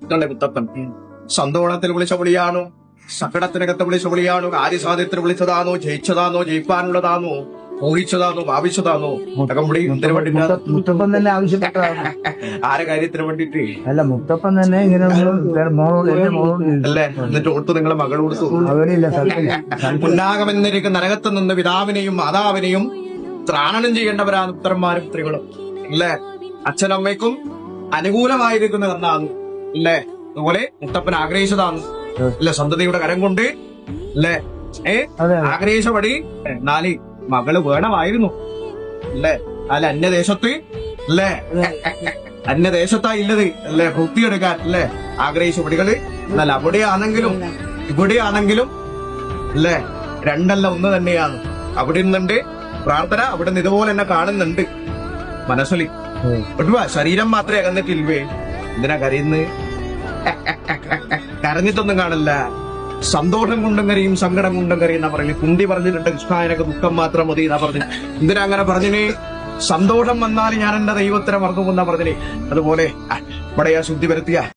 ഇതല്ലേ മുത്തപ്പൻ. സന്തോഷത്തിൽ വിളിച്ച വിളിയാണോ, സങ്കടത്തിനകത്ത് വിളിച്ച വിളിയാണോ, കാര്യസാധ്യത്തിന് വിളിച്ചതാണോ, ജയിച്ചതാണോ, ജയിപ്പാനുള്ളതാണോ, മോഹിച്ചതാണോ, ഭാവിച്ചതാണോ? വിളി എന്തിനു വേണ്ടിട്ടാ? മുത്തപ്പൻ തന്നെ ആവശ്യപ്പെട്ടതാണ്. ആരെ കാര്യത്തിന് വേണ്ടിട്ട് അല്ല, മുത്തപ്പൻ തന്നെ ഇങ്ങനെ മോളോട് എന്റെ മോളോട് അല്ലേ? എന്നിട്ട് ഓർത്ത് നിങ്ങളെ മകൾ കൊടുത്തു. അവരില്ല പുന്നാകമെന്നിരിക്കുന്ന നരകത്ത് നിന്ന് പിതാവിനെയും മാതാവിനെയും ത്രാണനം ചെയ്യേണ്ടവരാണ് പുത്രന്മാരും പുത്രികളും. അല്ലേ? അച്ഛനമ്മയ്ക്കും അനുകൂലമായിരിക്കുന്ന കണ്ണാണ്. അല്ലേ? അതുപോലെ മുത്തപ്പൻ ആഗ്രഹിച്ചതാണ്. അല്ലെ? സന്തതിയുടെ കരം കൊണ്ട് അല്ലേ ആഗ്രഹിച്ച പടി നാല് മകള് വേണമായിരുന്നു. അല്ലേ? അല്ല അന്യദേശത്ത് അല്ലേ? അന്യദേശത്താ ഇല്ലത് അല്ലേ? പൂർത്തിയെടുക്കാൻ അല്ലേ ആഗ്രഹിച്ച പടികള്. എന്നാൽ അവിടെയാണെങ്കിലും ഇവിടെയാണെങ്കിലും അല്ലേ രണ്ടല്ല ഒന്ന് തന്നെയാണ്. അവിടെ നിന്നുണ്ട് പ്രാർത്ഥന, അവിടെ നിന്ന് ഇതുപോലെ തന്നെ കാണുന്നുണ്ട് മനസ്സിൽ. ഒട്ടുവാ ശരീരം മാത്രമേ അകന്നിട്ടില്ലേ? എന്തിനാ കരയുന്നത്? കരഞ്ഞിട്ടൊന്നും കാണില്ല. സന്തോഷം കൊണ്ടും കരയും, സങ്കടം കൊണ്ടും കരയും എന്നാ പറയില്ല. കുന്തി പറഞ്ഞിട്ടുണ്ട് കൃഷ്ണായനക്ക് ദുഃഖം മാത്രം മതി എന്നാ പറഞ്ഞു. എന്തിനാ അങ്ങനെ പറഞ്ഞിന്? സന്തോഷം വന്നാൽ ഞാൻ എന്റെ ദൈവത്തിനെ മറന്നു എന്നാ പറഞ്ഞിന്. അതുപോലെ ഇവിടെ ശുദ്ധി വരുത്തിയ